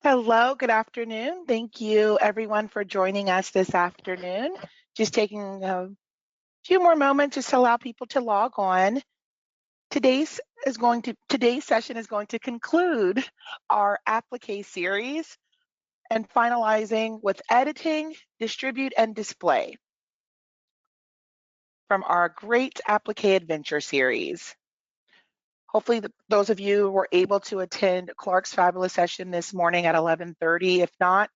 Hello, good afternoon. Thank you everyone for joining us this afternoon. Just taking a few more moments just to allow people to log on. Today's session is going to conclude our Appliqué series and finalizing with editing, distribute, and display from our great Appliqué Adventure series. Hopefully those of you were able to attend Clark's fabulous session this morning at 11:30. If not,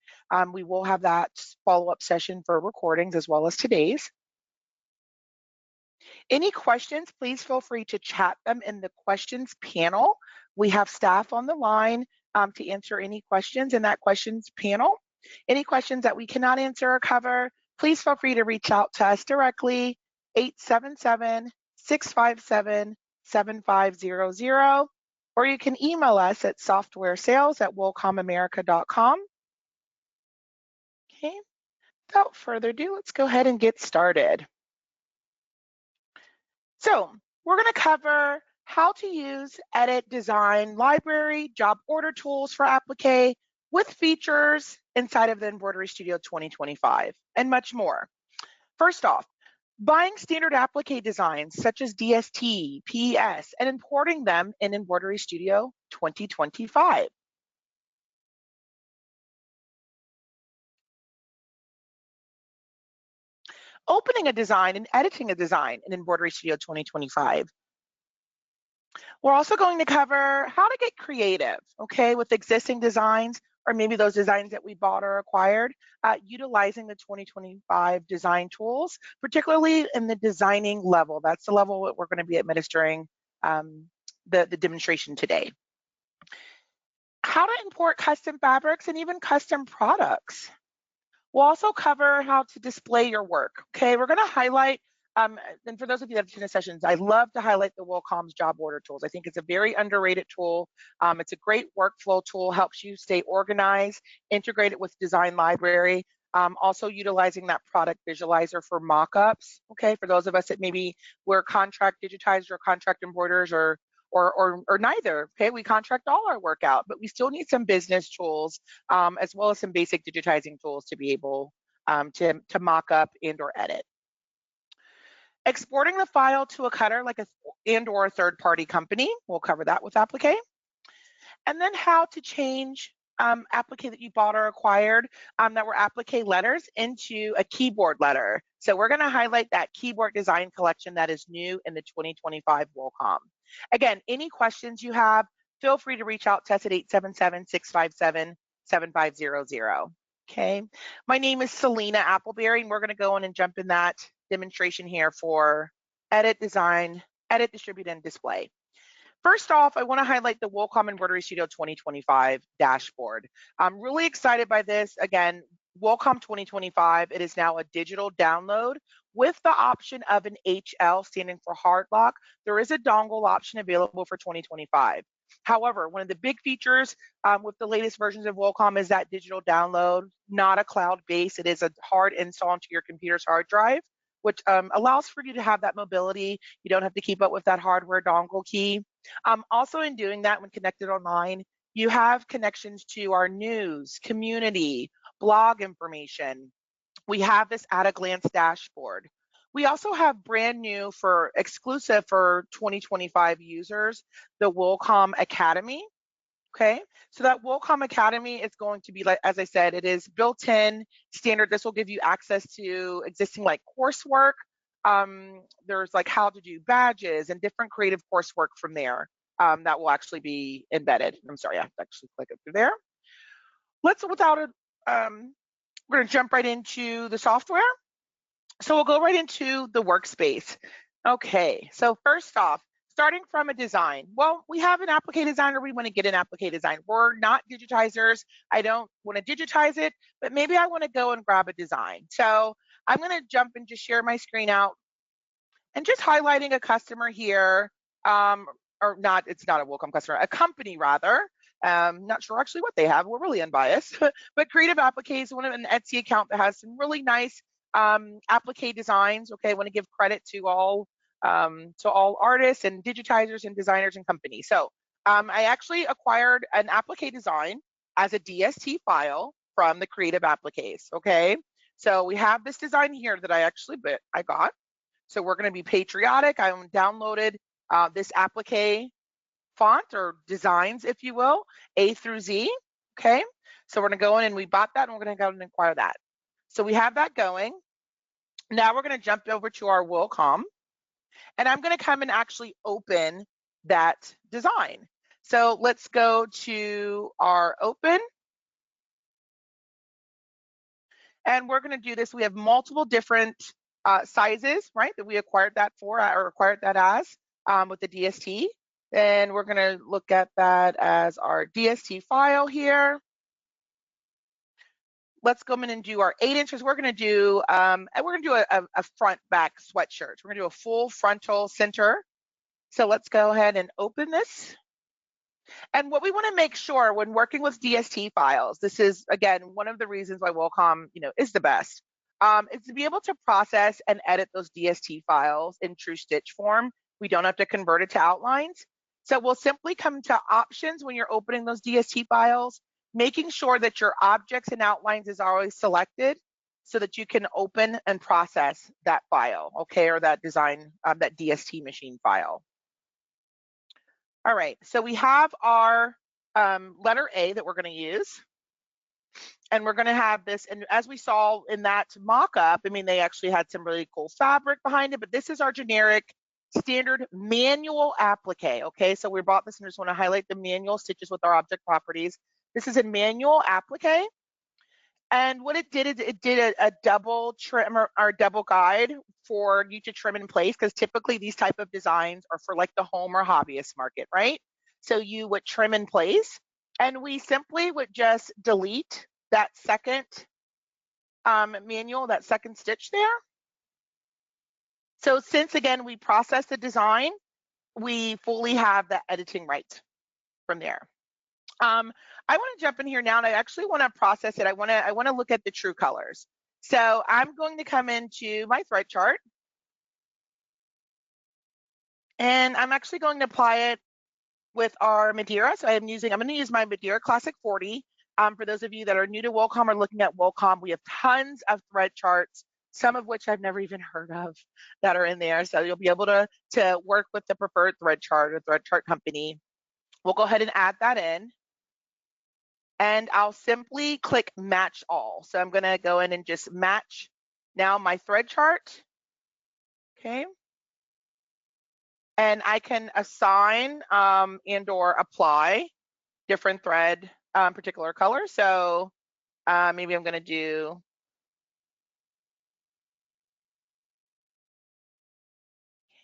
we will have that follow-up session for recordings as well as today's. Any questions, please feel free to chat them in the questions panel. We have staff on the line to answer any questions in that questions panel. Any questions that we cannot answer or cover, please feel free to reach out to us directly, 877-657-7500, or you can email us at softwaresales@wolcomamerica.com. Okay, without further ado, let's go ahead and get started. So we're going to cover how to use, edit, design, library, job order tools for Appliqué with features inside of the Embroidery Studio 2025 and much more. First off, buying standard Appliqué designs such as DST, PS, and importing them in Embroidery Studio 2025. Opening a design and editing a design in Embroidery Studio 2025. We're also going to cover how to get creative, okay, with existing designs or maybe those designs that we bought or acquired, utilizing the 2025 design tools, particularly in the designing level. That's the level that we're going to be administering the demonstration today. How to import custom fabrics and even custom products. We'll also cover how to display your work. Okay, we're going to highlight, and for those of you that have attended sessions, I love to highlight the WillCom's job order tools. I think it's a very underrated tool. It's a great workflow tool, helps you stay organized, integrate it with Design Library. Also utilizing that product visualizer for mock-ups. Okay, for those of us that maybe we're contract digitizers or contract embroiderers or neither. Okay, we contract all our work out, but we still need some business tools as well as some basic digitizing tools to be able to mock up and or edit. Exporting the file to a cutter like or a third-party company. We'll cover that with Appliqué. And then how to change Appliqué that you bought or acquired that were Appliqué letters into a keyboard letter. So we're going to highlight that keyboard design collection that is new in the 2025 WillCom. Again, any questions you have, feel free to reach out to us at 877-657-7500. Okay, my name is Selena Appleberry, and we're going to go in and jump in that demonstration here for edit, design, edit, distribute, and display. First off, I want to highlight the WillCom Embroidery Studio 2025 dashboard. I'm really excited by this. Again, WillCom 2025, it is now a digital download with the option of an HL standing for hard lock. There is a dongle option available for 2025. However, one of the big features with the latest versions of WillCom is that digital download, not a cloud base. It is a hard install into your computer's hard drive, which allows for you to have that mobility. You don't have to keep up with that hardware dongle key. Also in doing that, when connected online, you have connections to our news, community, blog information. We have this at a glance dashboard. We also have brand new for exclusive for 2025 users, the WillCom Academy. Okay, so that WillCom Academy is going to be, like, as I said, it is built-in standard. This will give you access to existing like coursework. There's like how to do badges and different creative coursework from there that will actually be embedded. I'm sorry, I have to actually click it through there. We're going to jump right into the software. So we'll go right into the workspace. Okay, so first off, starting from a design. Well, we have an Appliqué designer. We want to get an Appliqué design. We're not digitizers. I don't want to digitize it, but maybe I want to go and grab a design. So I'm going to jump and just share my screen out and just highlighting a customer here, or not, it's not a WillCom customer, a company rather. Not sure actually what they have. We're really unbiased, but Creative Appliqué is one of an Etsy account that has some really nice Appliqué designs. Okay, I want to give credit to all artists and digitizers and designers and companies. So I actually acquired an Appliqué design as a DST file from the Creative Appliques, okay? So we have this design here that I got. So we're gonna be patriotic. I downloaded this Appliqué font or designs, if you will, A through Z, okay? So we're gonna go in and we bought that and we're gonna go and acquire that. So we have that going. Now we're gonna jump over to our WillCom and I'm gonna come and actually open that design. So let's go to our open. And we're gonna do this. We have multiple different sizes, right, that we acquired that for or acquired that as with the DST. And we're gonna look at that as our DST file here. Let's go in and do our 8 inches. We're gonna do a front back sweatshirt. We're gonna do a full frontal center. So let's go ahead and open this. And what we want to make sure when working with DST files, this is again one of the reasons why WillCom, is the best, is to be able to process and edit those DST files in true stitch form. We don't have to convert it to outlines. So we'll simply come to options when you're opening those DST files, making sure that your objects and outlines is always selected so that you can open and process that file, okay, or that design, that DST machine file. All right, so we have our letter A that we're going to use. And we're going to have this, and as we saw in that mock-up, I mean, they actually had some really cool fabric behind it, but this is our generic standard manual applique, okay? So we bought this and just want to highlight the manual stitches with our object properties. This is a manual applique. And what it did is it did a double trim or double guide for you to trim in place, because typically these type of designs are for like the home or hobbyist market, right? So you would trim in place, and we simply would just delete that second manual, that second stitch there. So since again we process the design, we fully have the editing right from there. I want to jump in here now, and I actually want to process it. I want to look at the true colors. So I'm going to come into my thread chart, and I'm actually going to apply it with our Madeira. So I'm going to use my Madeira Classic 40. For those of you that are new to WillCom or looking at WillCom, we have tons of thread charts, some of which I've never even heard of that are in there. So you'll be able to work with the preferred thread chart or thread chart company. We'll go ahead and add that in. And I'll simply click match all. So I'm gonna go in and just match now my thread chart, okay? And I can assign and or apply different thread particular colors. So maybe I'm gonna do,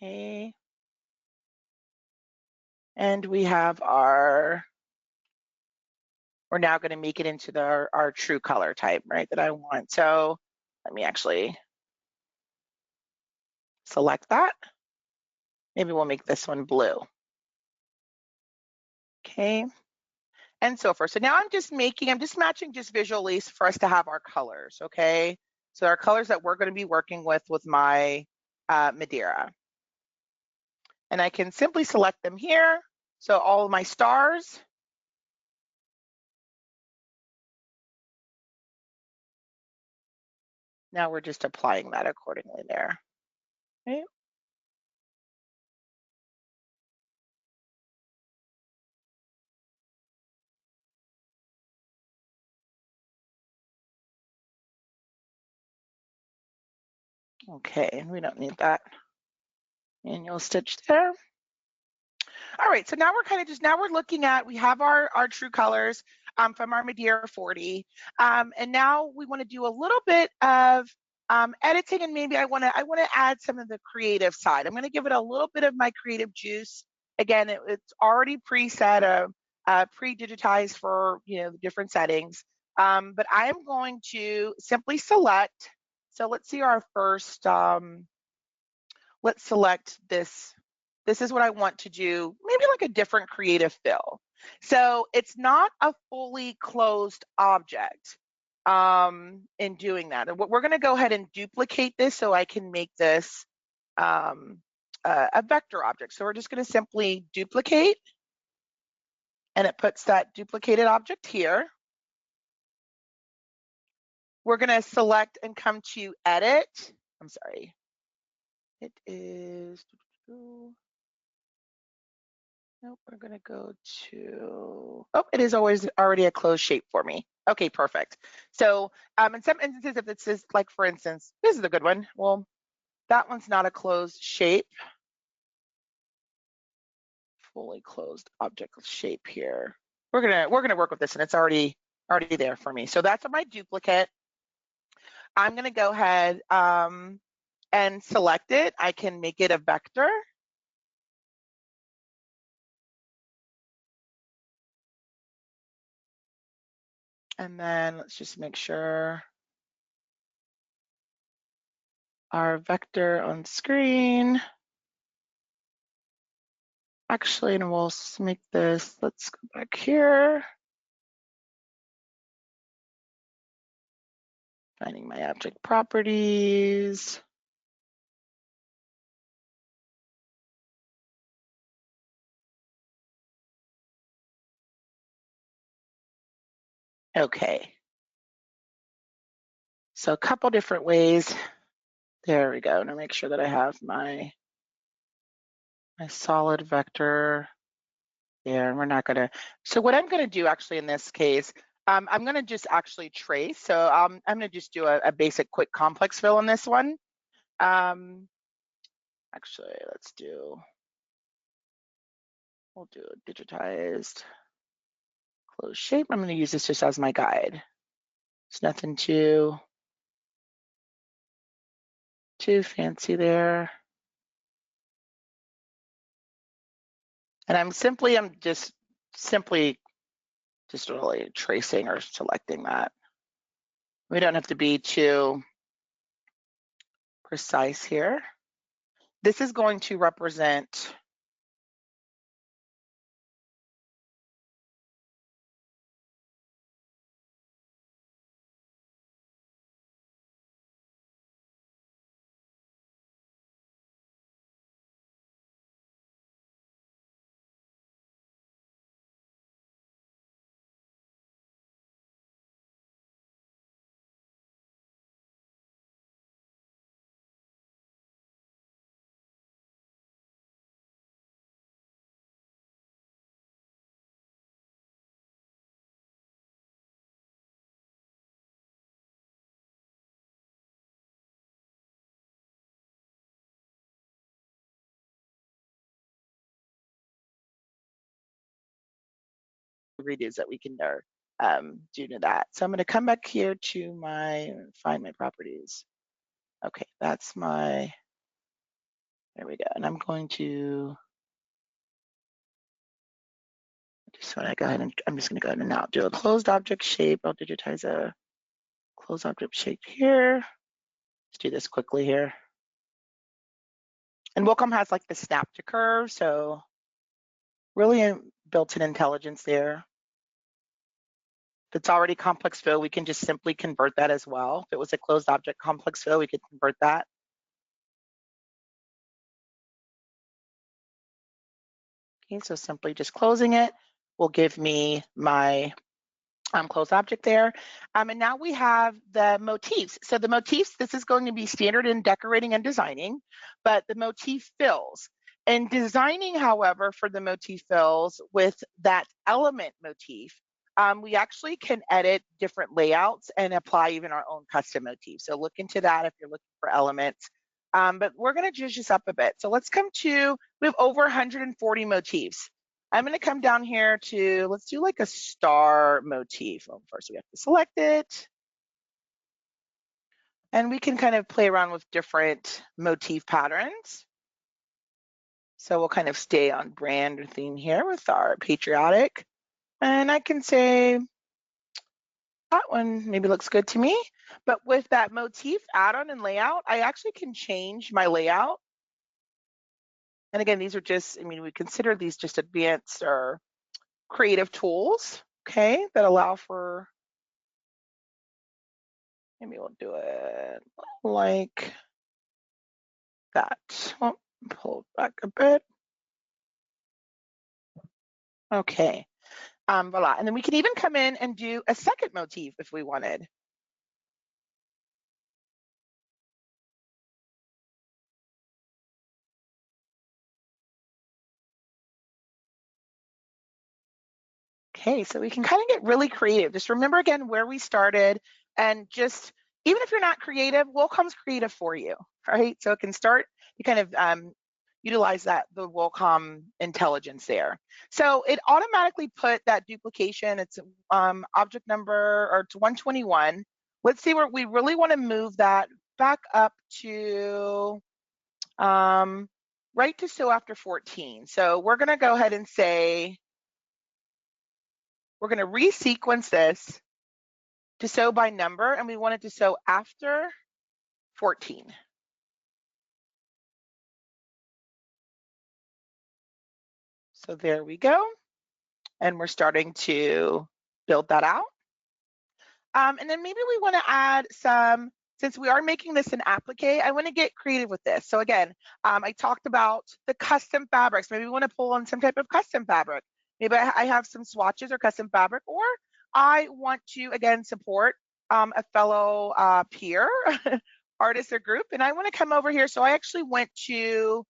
okay. And we have we're now gonna make it into our true color type, right, that I want. So let me actually select that. Maybe we'll make this one blue. Okay, and so forth. So now I'm just matching just visually for us to have our colors, okay? So our colors that we're gonna be working with my Madeira. And I can simply select them here. So all of my stars. Now we're just applying that accordingly there, okay? Okay, and we don't need that manual stitch there. All right, so now we're looking at, we have our true colors from our Madeira 40. And now we want to do a little bit of editing, and maybe I want to add some of the creative side. I'm going to give it a little bit of my creative juice. Again, it's already preset, pre-digitized for the different settings. But I am going to simply select. So let's see our first. Let's select this. This is what I want to do, maybe like a different creative fill. So it's not a fully closed object in doing that. And we're gonna go ahead and duplicate this so I can make this a vector object. So we're just gonna simply duplicate, and it puts that duplicated object here. we're going to select and come to edit. I'm sorry. It is, nope, we're going to go to, oh, it is always already a closed shape for me. Okay, perfect. So in some instances, if it's just like, for instance, this is a good one. Well, that one's not a closed shape. Fully closed object shape here. We're gonna work with this, and it's already there for me. So that's my duplicate. I'm gonna go ahead and select it. I can make it a vector. And then let's just make sure our vector on screen. Actually, and we'll make this, let's go back here. Finding my object properties. Okay. So a couple different ways. There we go. Now make sure that I have my solid vector there. And we're not gonna, so what I'm gonna do actually in this case, I'm gonna just actually trace. So I'm gonna just do a basic quick complex fill on this one. Actually, we'll do a digitized closed shape. I'm gonna use this just as my guide. It's nothing too fancy there. And I'm just really tracing or selecting that. We don't have to be too precise here. This is going to represent redos that we can do to that. So I'm going to come back here to find my properties. Okay, that's there we go. And I'm going to, just want to go ahead and, I'm just going to go ahead and now do a closed object shape. I'll digitize a closed object shape here. Let's do this quickly here. And Welcome has like the snap to curve, so really built-in intelligence there. If it's already complex fill, we can just simply convert that as well. If it was a closed object complex fill, we could convert that. Okay, so simply just closing it will give me my closed object there. And now we have the motifs. So the motifs, this is going to be standard in decorating and designing, but the motif fills. And designing, however, for the motif fills with that element motif, we actually can edit different layouts and apply even our own custom motifs. So look into that if you're looking for elements. But we're going to juice this up a bit. So let's come to, we have over 140 motifs. I'm going to come down here to, let's do like a star motif. Well, first we have to select it. And we can kind of play around with different motif patterns. So we'll kind of stay on brand or theme here with our patriotic. And I can say, that one maybe looks good to me. But with that motif add-on and layout, I actually can change my layout. And again, these are just, I mean, we consider these just advanced or creative tools, okay, that allow for, maybe we'll do it like that. Oh, pull it back a bit. Okay, voila. And then we can even come in and do a second motif if we wanted. Okay, so we can kind of get really creative. Just remember again where we started, and just even if you're not creative, Wilcom's creative for you, right? So it can start, you kind of utilize the Wilcom intelligence there. So it automatically put that duplication, it's object number, or it's 121. Let's see where we really want to move that back up to right to so after 14. So we're going to go ahead and say, we're going to resequence this to so by number, and we want it to so after 14. So there we go. And we're starting to build that out. And then maybe we want to add some, since we are making this an applique, I want to get creative with this. So again, I talked about the custom fabrics. Maybe we want to pull on some type of custom fabric. Maybe I have some swatches or custom fabric, or I want to, again, support a fellow peer, artist or group, and I want to come over here. So I actually went to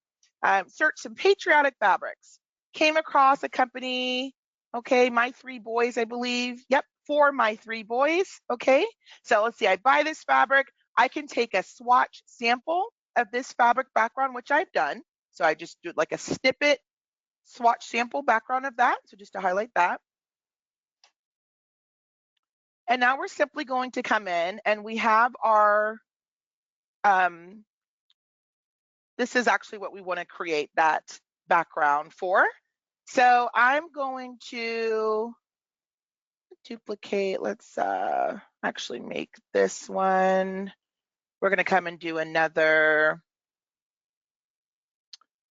search some patriotic fabrics, came across a company, okay, My Three Boys, I believe. Yep, For My Three Boys, okay? So let's see, I buy this fabric. I can take a swatch sample of this fabric background, which I've done. So I just do like a snippet swatch sample background of that. So just to highlight that. And now we're simply going to come in, and we have our, this is actually what we want to create that background for. So I'm going to duplicate, let's actually make this one. We're going to come and do another.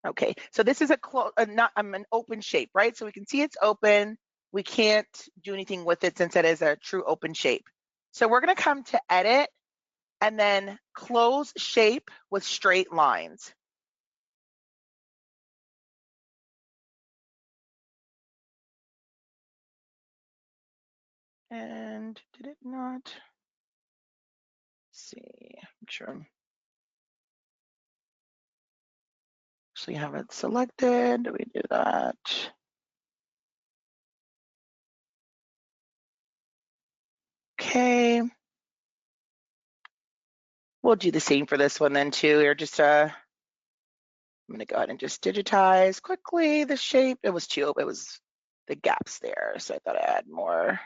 Okay, so this is an open shape, right? So we can see it's open. We can't do anything with it since it is a true open shape. So we're going to come to edit and then close shape with straight lines. And did it not? Let's see, I'm sure. Actually have it selected. Do we do that? Okay. We'll do the same for this one then too. Or just I'm gonna go ahead and just digitize quickly the shape. It was the gaps there, so I thought I'd add more.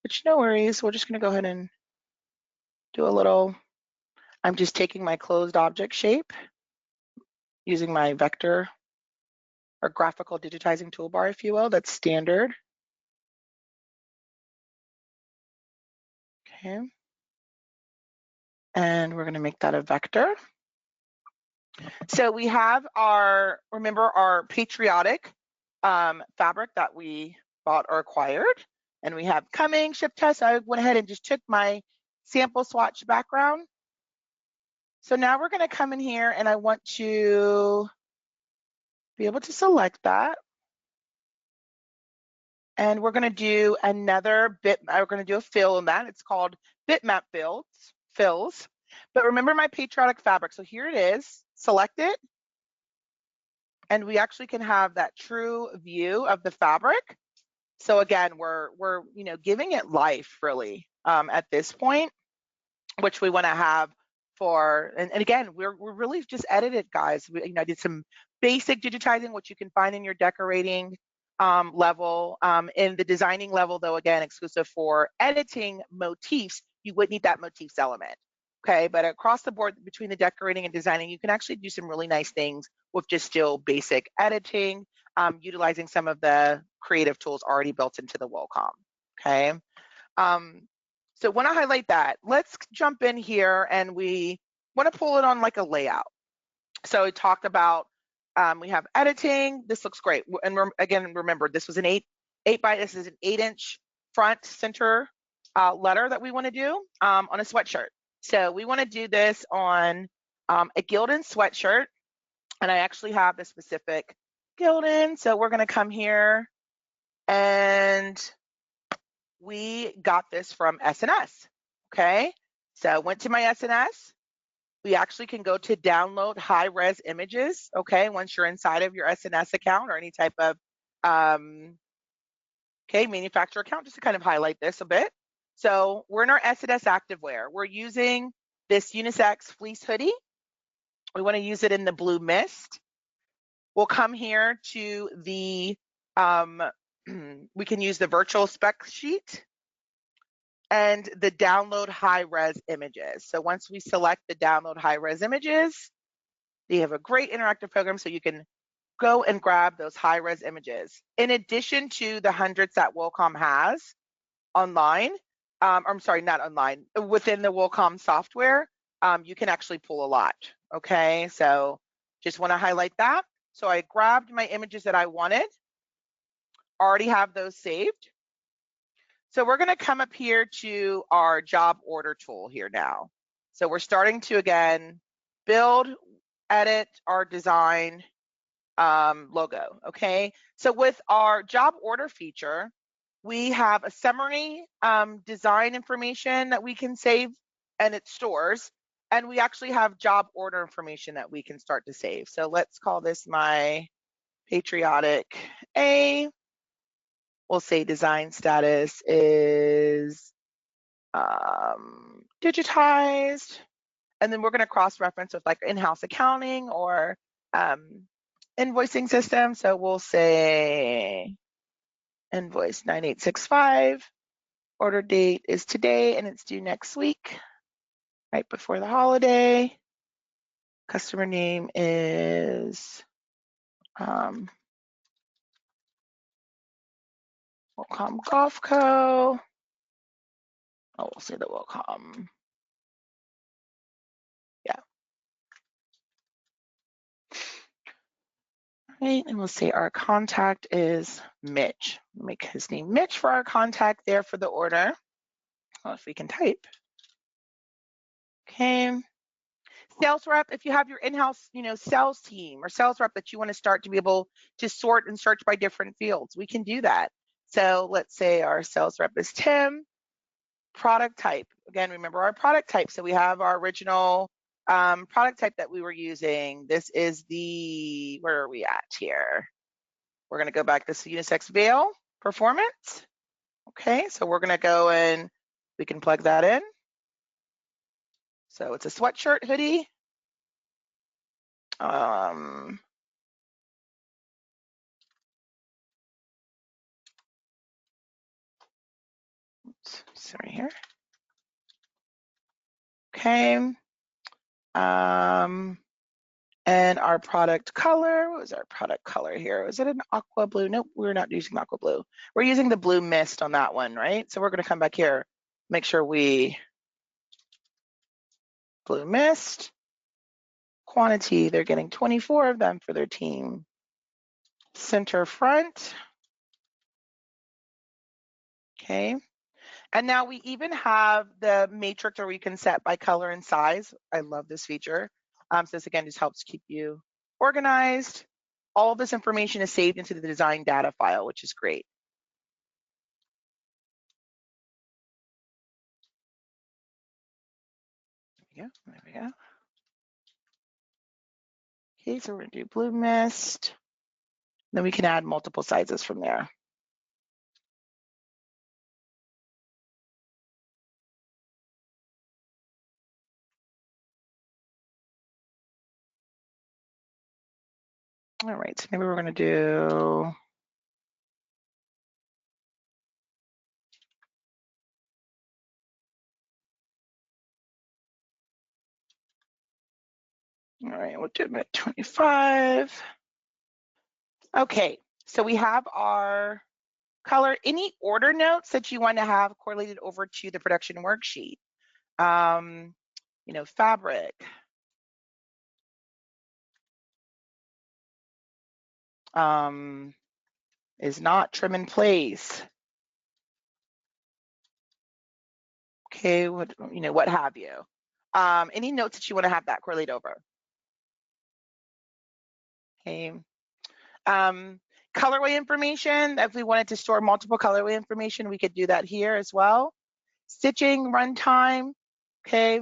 Which no worries. We're just gonna go ahead and do a little. I'm just taking my closed object shape using my vector or graphical digitizing toolbar, if you will. That's standard. Okay. And we're gonna make that a vector. So we have remember our patriotic fabric that we bought or acquired, and we have coming, ship test. I went ahead and just took my sample swatch background. So now we're gonna come in here, and I want to be able to select that. And we're gonna do another we're gonna do a fill in that. It's called bitmap fills. But remember my patriotic fabric. So here it is, select it. And we actually can have that true view of the fabric. So again, we're giving it life really at this point, which we want to have for, and again, we're really just edited, guys. I did some basic digitizing, which you can find in your decorating level. In the designing level, though, again, exclusive for editing motifs, you would need that motifs element. Okay, but across the board between the decorating and designing, you can actually do some really nice things with just still basic editing, utilizing some of the creative tools already built into the Wilcom. Okay, so when I highlight that, let's jump in here, and we want to pull it on like a layout. So we talked about we have editing. This looks great, and again, remember this was an 8 by, this is an 8-inch front center letter that we want to do on a sweatshirt. So we want to do this on a Gildan sweatshirt, and I actually have the specific Gildan. So we're going to come here, and we got this from SNS. Okay, so I went to my SNS. We actually can go to download high-res images. Okay, once you're inside of your SNS account or any type of Okay, manufacturer account, just to kind of highlight this a bit. So we're in our S&S activewear. We're using this unisex fleece hoodie. We want to use it in the blue mist. We'll come here to the, we can use the virtual spec sheet and the download high-res images. So once we select the download high-res images, they have a great interactive program so you can go and grab those high-res images. In addition to the hundreds that Wilcom has online, I'm sorry, not online, within the Wilcom software, you can actually pull a lot, okay? So just wanna highlight that. So I grabbed my images that I wanted, already have those saved. So we're gonna come up here to our job order tool here now. So we're starting to, again, build, edit our design logo, okay? So with our job order feature, we have a summary design information that we can save and it stores, and we actually have job order information that we can start to save. So let's call this my patriotic A. We'll say design status is digitized, and then we're going to cross-reference with like in-house accounting or invoicing system. So we'll say invoice 9865, order date is today and it's due next week, right before the holiday. Customer name is Wilcom Golf Co. Oh, we'll say the Wilcom. Yeah. Right, and we'll say our contact is Mitch. Make his name Mitch for our contact there for the order. Well, if we can type. Okay. Sales rep, if you have your in-house, sales team or sales rep that you want to start to be able to sort and search by different fields, we can do that. So let's say our sales rep is Tim. Product type, again, remember our product type. So we have our original product type that we were using. This is the, where are we at here? We're going to go back to unisex veil performance. Okay, so we're going to go and we can plug that in. So it's a sweatshirt hoodie. Sorry here. Okay. And our product color, what was our product color here? Was it an aqua blue? Nope, we're not using aqua blue. We're using the blue mist on that one, right? So we're gonna come back here, make sure we, blue mist, quantity, they're getting 24 of them for their team. Center front, okay. And now we even have the matrix where we can set by color and size. I love this feature. So this again just helps keep you organized. All of this information is saved into the design data file, which is great. There we go. Okay, so we're gonna do blue mist. Then we can add multiple sizes from there. All right, so maybe we're gonna do, all right, we'll do it at 25. Okay, so we have our color. Any order notes that you want to have correlated over to the production worksheet? Fabric. Is not trim in place. Okay, what have you. Any notes that you want to have that correlate over? Okay. Colorway information, if we wanted to store multiple colorway information, we could do that here as well. Stitching, runtime, okay.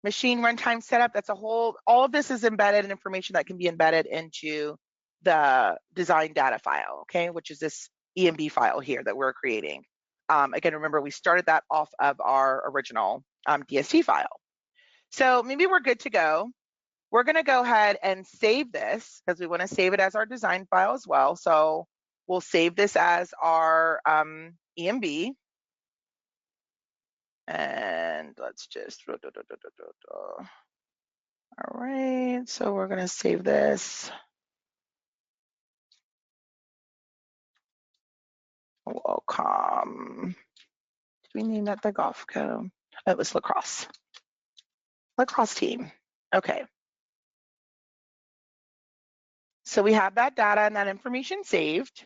Machine runtime setup, that's all of this is embedded in information that can be embedded into the design data file, okay, which is this EMB file here that we're creating. Again, remember, we started that off of our original DST file. So maybe we're good to go. We're going to go ahead and save this because we want to save it as our design file as well. So we'll save this as our EMB. And let's just, all right, so we're going to save this. Welcome. Did we name that the golf co? It was lacrosse. Lacrosse team. Okay. So we have that data and that information saved.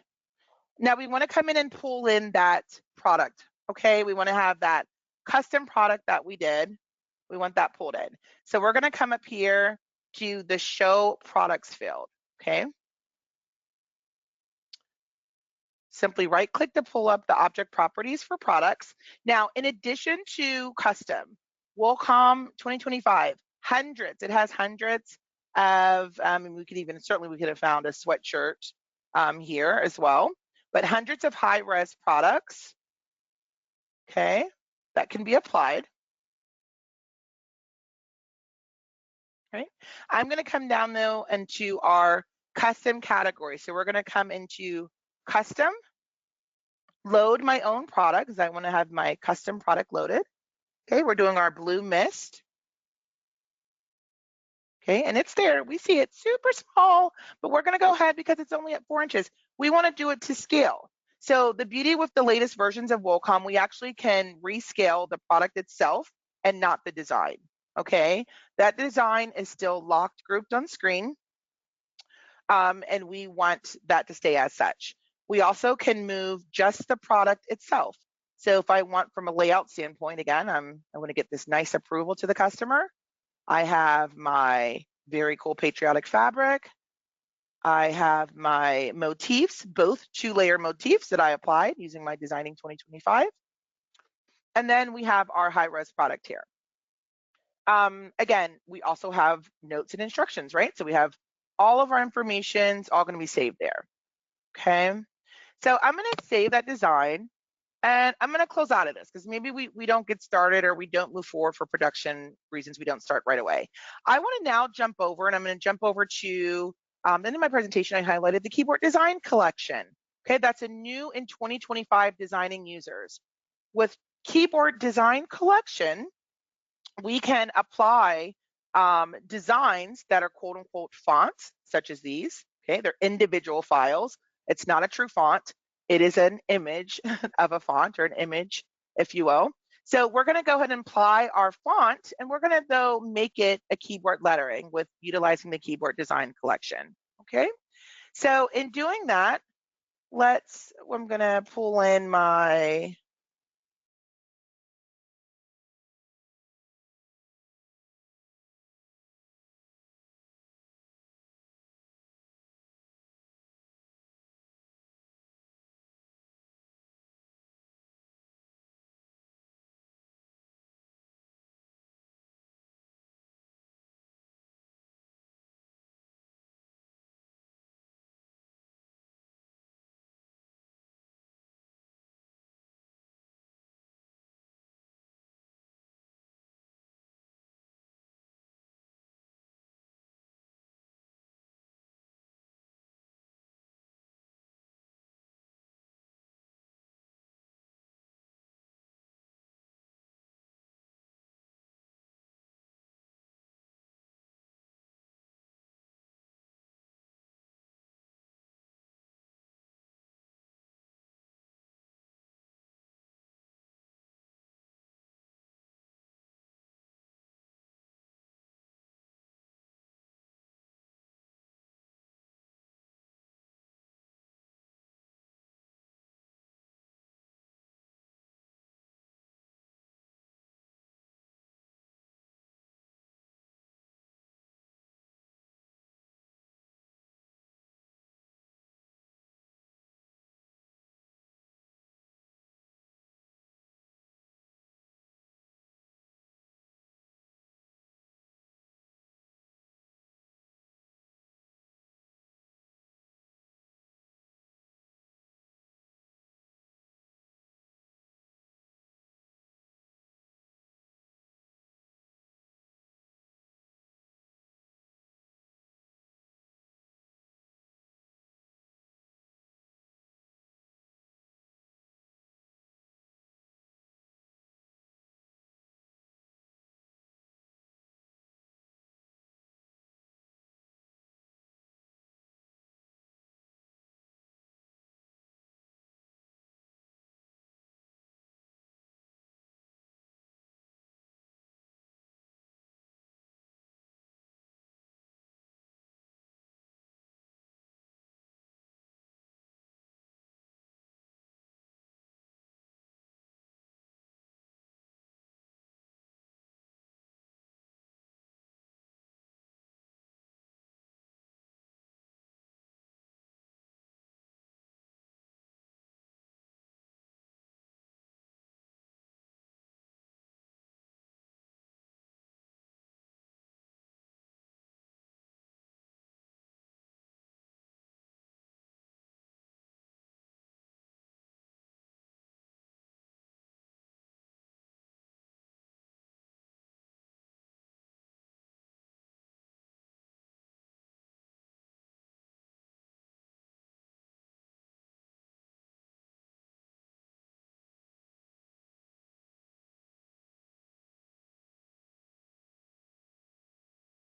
Now we want to come in and pull in that product. Okay, we want to have that custom product that we did. We want that pulled in. So we're going to come up here to the show products field. Okay. Simply right click to pull up the object properties for products. Now, in addition to custom, Wolcom 2025, hundreds, it has hundreds of, and we could even, certainly we could have found a sweatshirt here as well, but hundreds of high-res products, okay, that can be applied. Right. I'm going to come down though into our custom category. So we're going to come into custom, load my own product because I want to have my custom product loaded. Okay, we're doing our blue mist. Okay, and it's there. We see it super small, but we're going to go ahead because it's only at 4 inches. We want to do it to scale. So the beauty with the latest versions of Wolcom, we actually can rescale the product itself and not the design. Okay, that design is still locked, grouped on screen, and we want that to stay as such. We also can move just the product itself. So if I want from a layout standpoint, again, I want to get this nice approval to the customer. I have my very cool patriotic fabric. I have my motifs, both 2-layer motifs that I applied using my Designing 2025. And then we have our high-res product here. Again, we also have notes and instructions, right? So we have all of our information's all going to be saved there. Okay. So I'm going to save that design. And I'm going to close out of this because maybe we don't get started or we don't move forward for production reasons. We don't start right away. I want to now jump over, and I'm going to jump over to, in my presentation, I highlighted the keyboard design collection. Okay, that's a new in 2025 designing users. With keyboard design collection, we can apply designs that are quote unquote fonts, such as these. Okay, they're individual files. It's not a true font. It is an image of a font or an image, if you will. So we're going to go ahead and apply our font, and we're going to though make it a keyboard lettering with utilizing the keyboard design collection. Okay, so in doing that, I'm going to pull in my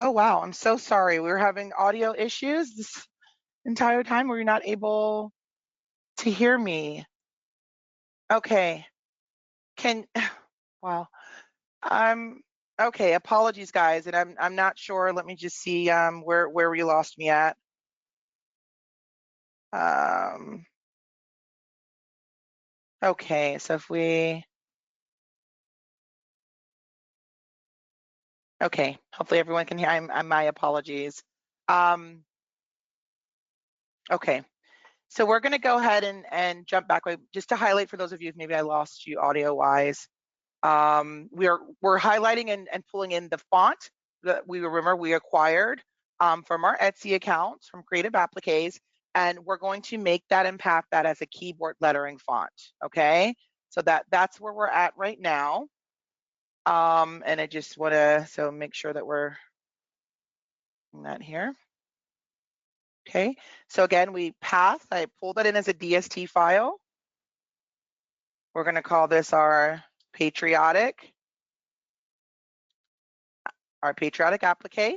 Oh, wow. I'm so sorry. We were having audio issues this entire time. Were you not able to hear me? Okay. Can, wow. I'm okay. Apologies, guys. And I'm not sure. Let me just see where we lost me at. Um, okay. So if we, okay. Hopefully everyone can hear. I'm my apologies. Um, okay. So we're going to go ahead and jump back. Just to highlight for those of you, if maybe I lost you audio wise. We're highlighting and pulling in the font that we remember we acquired from our Etsy accounts from Creative Appliques, and we're going to make that and path that as a keyboard lettering font. Okay, so that's where we're at right now. And I just want to make sure that we're in that here. Okay, so again, I pulled that in as a DST file. We're going to call this our patriotic applique.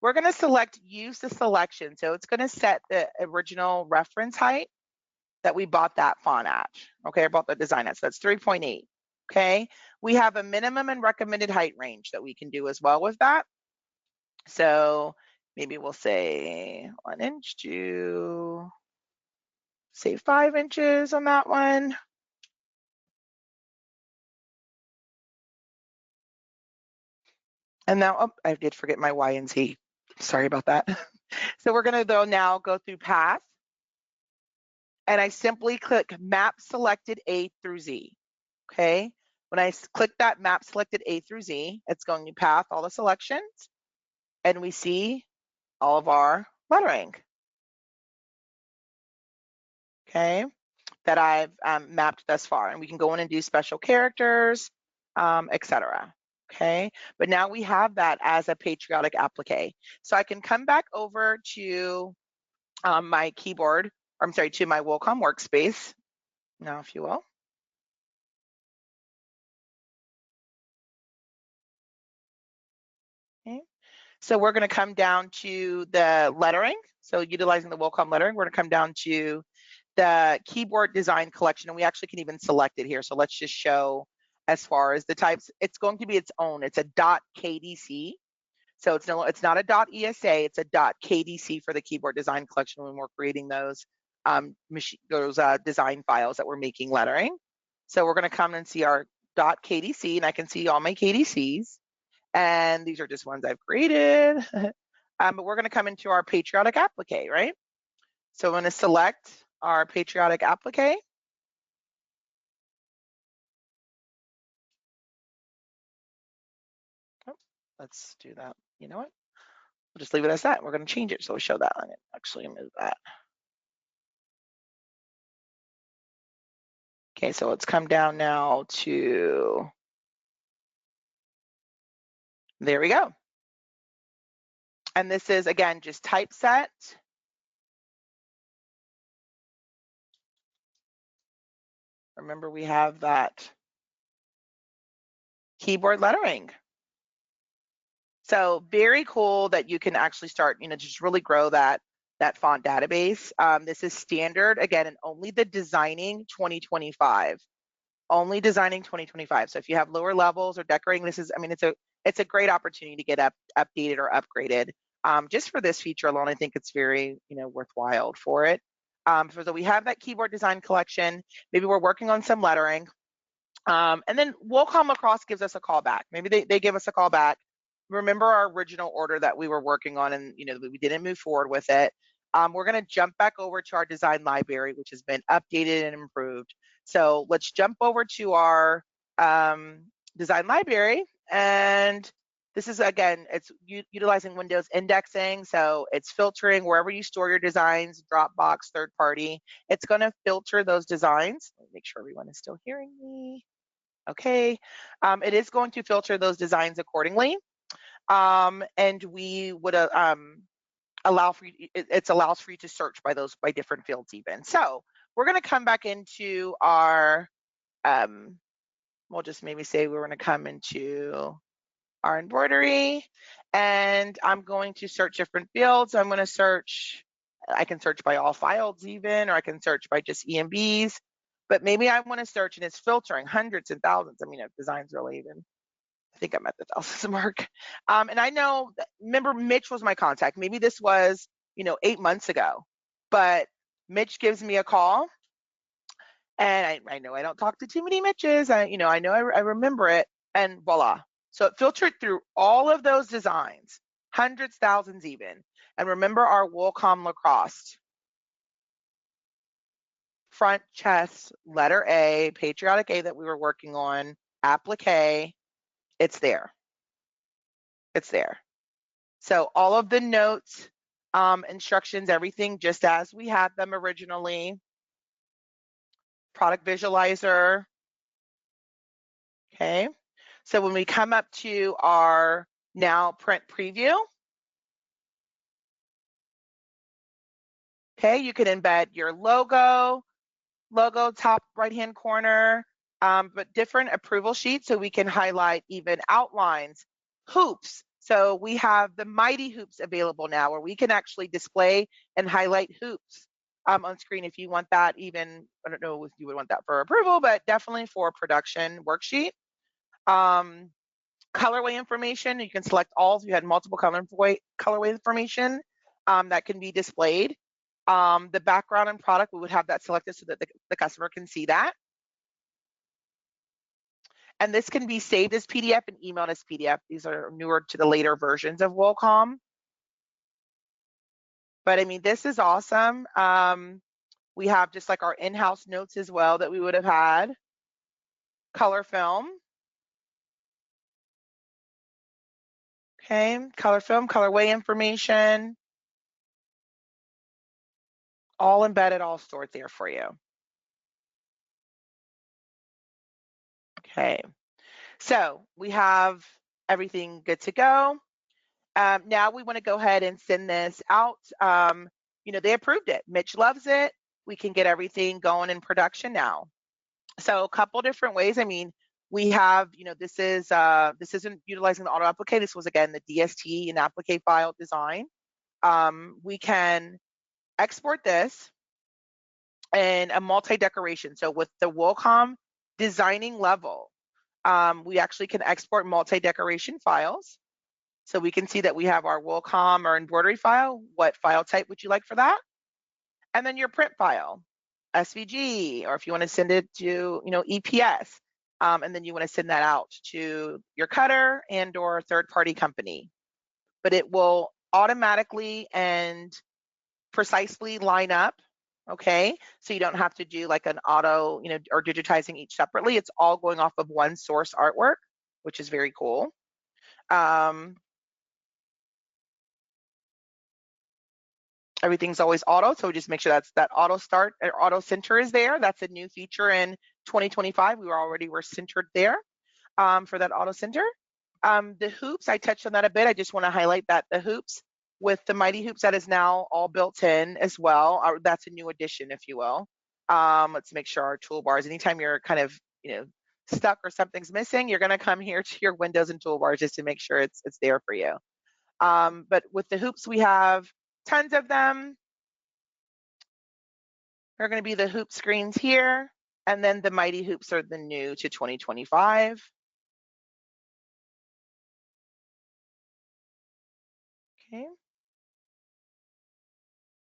We're going to select use the selection. So it's going to set the original reference height that we bought that font at. Okay, I bought the design at. So that's 3.8. Okay, we have a minimum and recommended height range that we can do as well with that. So maybe we'll say 1 inch to say 5 inches on that one. And now, oh, I did forget my Y and Z. Sorry about that. So we're going to now go through path. And I simply click map selected A through Z. Okay. When I click that map selected A through Z, it's going to path all the selections, and we see all of our lettering. Okay, that I've mapped thus far, and we can go in and do special characters, etc. Okay, but now we have that as a patriotic applique. So I can come back over to my keyboard, or I'm sorry, to my Wacom workspace now, if you will. Okay. So we're going to come down to the lettering. So utilizing the Wacom lettering, we're going to come down to the keyboard design collection, and we actually can even select it here. So let's just show as far as the types. It's going to be its own. It's a .kdc. So it's not a .esa. It's a .kdc for the keyboard design collection when we're creating those design files that we're making lettering. So we're going to come and see our .kdc, and I can see all my KDCs. And these are just ones I've created. But we're going to come into our patriotic applique, right? So I'm going to select our patriotic applique. Oh, let's do that. You know what? We'll just leave it as that. We're going to change it. So we'll show that. I'm going to actually move that. Okay, so let's come down now to, there we go. And this is, again, just typeset. Remember, we have that keyboard lettering. So very cool that you can actually start, just really grow that font database. This is standard, again, and only the designing 2025. Only designing 2025. So if you have lower levels or decorating, it's a great opportunity to get updated or upgraded. Just for this feature alone, I think it's very, worthwhile for it. So we have that keyboard design collection. Maybe we're working on some lettering. And then Wacom Lacrosse gives us a call back. Maybe they give us a call back. Remember our original order that we were working on, and we didn't move forward with it. We're going to jump back over to our design library, which has been updated and improved. So let's jump over to our design library, and this is, again, it's utilizing Windows indexing. So it's filtering wherever you store your designs, Dropbox, third party. It's going to filter those designs. Let me make sure everyone is still hearing me. Okay, it is going to filter those designs accordingly, and we would allow for you, it allows for you to search by different fields even. So we're going to come back into our, we'll just maybe say we're going to come into our embroidery, and I'm going to search different fields. I'm going to search, I can search by all files even, or I can search by just EMBs, but maybe I want to search and it's filtering hundreds and thousands. I mean, if designs really even, I think I'm at the thousands mark. And I know, remember Mitch was my contact. Maybe this was, 8 months ago, but Mitch gives me a call, and I know I don't talk to too many Mitches. I remember it, and voila. So it filtered through all of those designs, hundreds, thousands even. And remember our Woolcom lacrosse, front chest, letter A, patriotic A that we were working on, applique, it's there. It's there. So all of the notes, instructions, everything just as we had them originally. Product visualizer. Okay. So when we come up to our now print preview, okay, you can embed your logo top right-hand corner, but different approval sheets so we can highlight even outlines, hoops. So we have the Mighty Hoops available now where we can actually display and highlight hoops on screen if you want that even, I don't know if you would want that for approval, but definitely for a production worksheet. Colorway information, you can select all if you had multiple colorway information that can be displayed. The background and product, we would have that selected so that the customer can see that. And this can be saved as PDF and emailed as PDF. These are newer to the later versions of Woolcom. But I mean, this is awesome. We have just like our in-house notes as well that we would have had. Color film. Okay, color film, colorway information. All embedded, all stored there for you. Okay, so we have everything good to go. Now we want to go ahead and send this out. They approved it. Mitch loves it. We can get everything going in production now. So a couple different ways. I mean, we have, this isn't utilizing the auto applique. This was again the DST and applique file design. We can export this in a multi-decoration. So with the Woolcom designing level, we actually can export multi-decoration files. So we can see that we have our Woolcom or embroidery file. What file type would you like for that? And then your print file, SVG, or if you want to send it to, EPS, and then you want to send that out to your cutter and or third-party company. But it will automatically and precisely line up, okay? So you don't have to do like an auto, or digitizing each separately. It's all going off of one source artwork, which is very cool. Everything's always auto, so we just make sure that auto start or auto center is there. That's a new feature in 2025. We were centered there for that auto center. The hoops, I touched on that a bit. I just want to highlight that the hoops with the Mighty Hoops, that is now all built in as well. That's a new addition, if you will. Let's make sure our toolbars, anytime you're kind of, stuck or something's missing, you're going to come here to your windows and toolbars just to make sure it's there for you. But with the hoops, we have tons of them. They're going to be the hoop screens here, and then the Mighty Hoops are the new to 2025. Okay.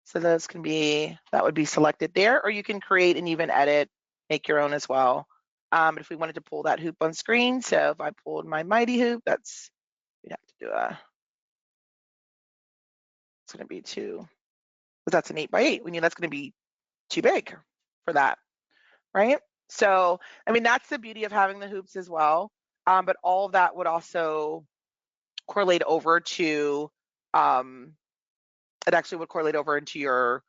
So those can be, that would be selected there, or you can create and even edit, make your own as well. But if we wanted to pull that hoop on screen, so if I pulled my Mighty Hoop, we'd have to do it's going to be because that's an 8x8. We knew that's going to be too big for that, right? So, I mean, that's the beauty of having the hoops as well. But all of that would also correlate over to, it actually would correlate over into your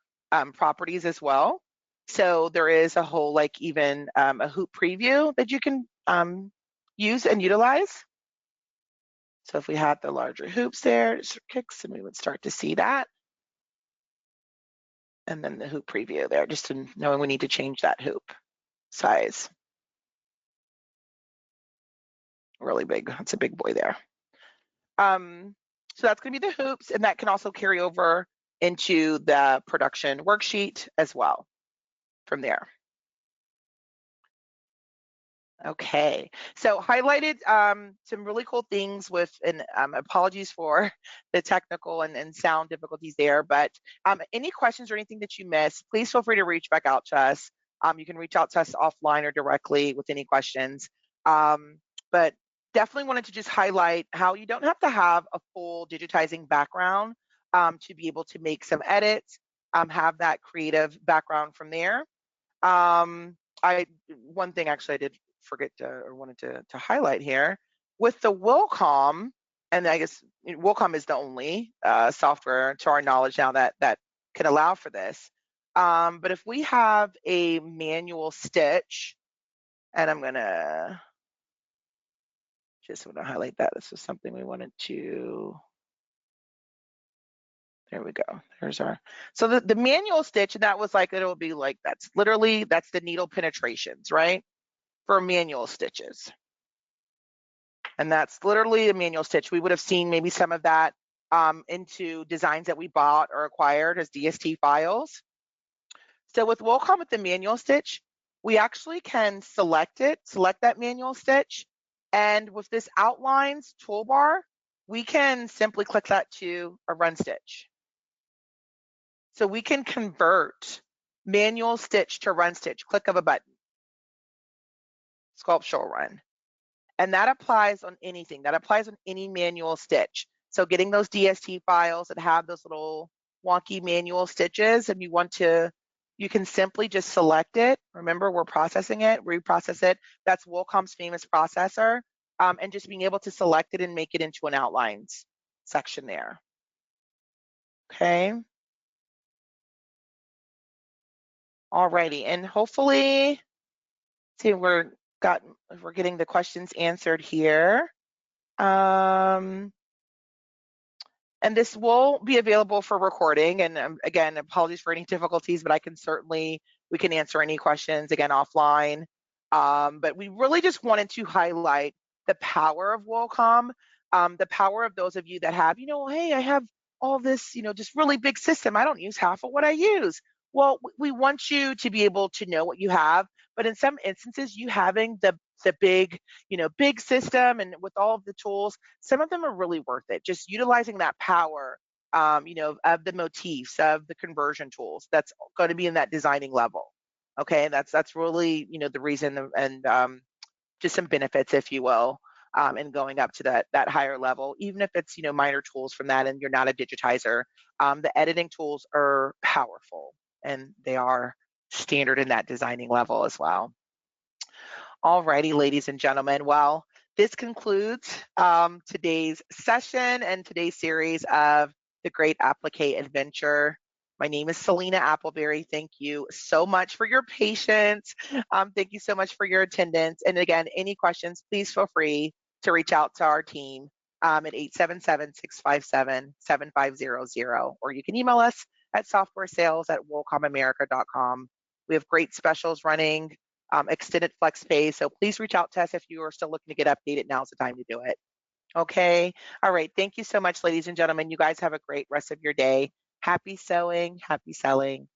properties as well. So there is a whole, like even a hoop preview that you can use and utilize. So if we had the larger hoops there, just kicks, and we would start to see that. And then the hoop preview there, just to knowing we need to change that hoop size. Really big, that's a big boy there. So that's going to be the hoops, and that can also carry over into the production worksheet as well from there. Okay, so highlighted some really cool things with, and apologies for the technical and sound difficulties there, but any questions or anything that you missed, please feel free to reach back out to us. You can reach out to us offline or directly with any questions. But definitely wanted to just highlight how you don't have to have a full digitizing background to be able to make some edits, have that creative background from there. I One thing actually I did forget to, or wanted to highlight here with the Wilcom, and I guess Wilcom is the only software to our knowledge now that can allow for this. But if we have a manual stitch, and I'm gonna just want to highlight that. This is something we wanted to. There we go. There's our, so the manual stitch, and that was like, it'll be like, that's the needle penetrations, right? For manual stitches. And that's literally a manual stitch. We would have seen maybe some of that into designs that we bought or acquired as DST files. So with Wilcom with the manual stitch, we actually can select that manual stitch. And with this outlines toolbar, we can simply click that to a run stitch. So we can convert manual stitch to run stitch, click of a button, sculptural run. And that applies on anything. That applies on any manual stitch. So getting those DST files that have those little wonky manual stitches, and you can simply just select it. Remember, we're processing it, reprocess it. That's Wilcom's famous processor. And just being able to select it and make it into an outlines section there. Okay. Alrighty, and hopefully, see, we're getting the questions answered here. And this will be available for recording. And again, apologies for any difficulties, but we can answer any questions again offline. But we really just wanted to highlight the power of Wilcom, the power of those of you that have, hey, I have all this, just really big system. I don't use half of what I use. Well, we want you to be able to know what you have, but in some instances, you having the big, big system and with all of the tools, some of them are really worth it. Just utilizing that power, of the motifs, of the conversion tools, that's going to be in that designing level. Okay, that's really, the reason, and just some benefits, if you will, in going up to that higher level, even if it's, minor tools from that and you're not a digitizer. The editing tools are powerful and they are standard in that designing level as well. Alrighty, ladies and gentlemen. Well, this concludes today's session and today's series of the Great Appliqué Adventure. My name is Selena Appleberry. Thank you so much for your patience. Thank you so much for your attendance. And again, any questions, please feel free to reach out to our team at 877-657-7500, or you can email us at softwaresales@wilcomamerica.com. We have great specials running, extended flex pay. So please reach out to us if you are still looking to get updated. Now's the time to do it. Okay. All right. Thank you so much, ladies and gentlemen. You guys have a great rest of your day. Happy sewing, happy selling.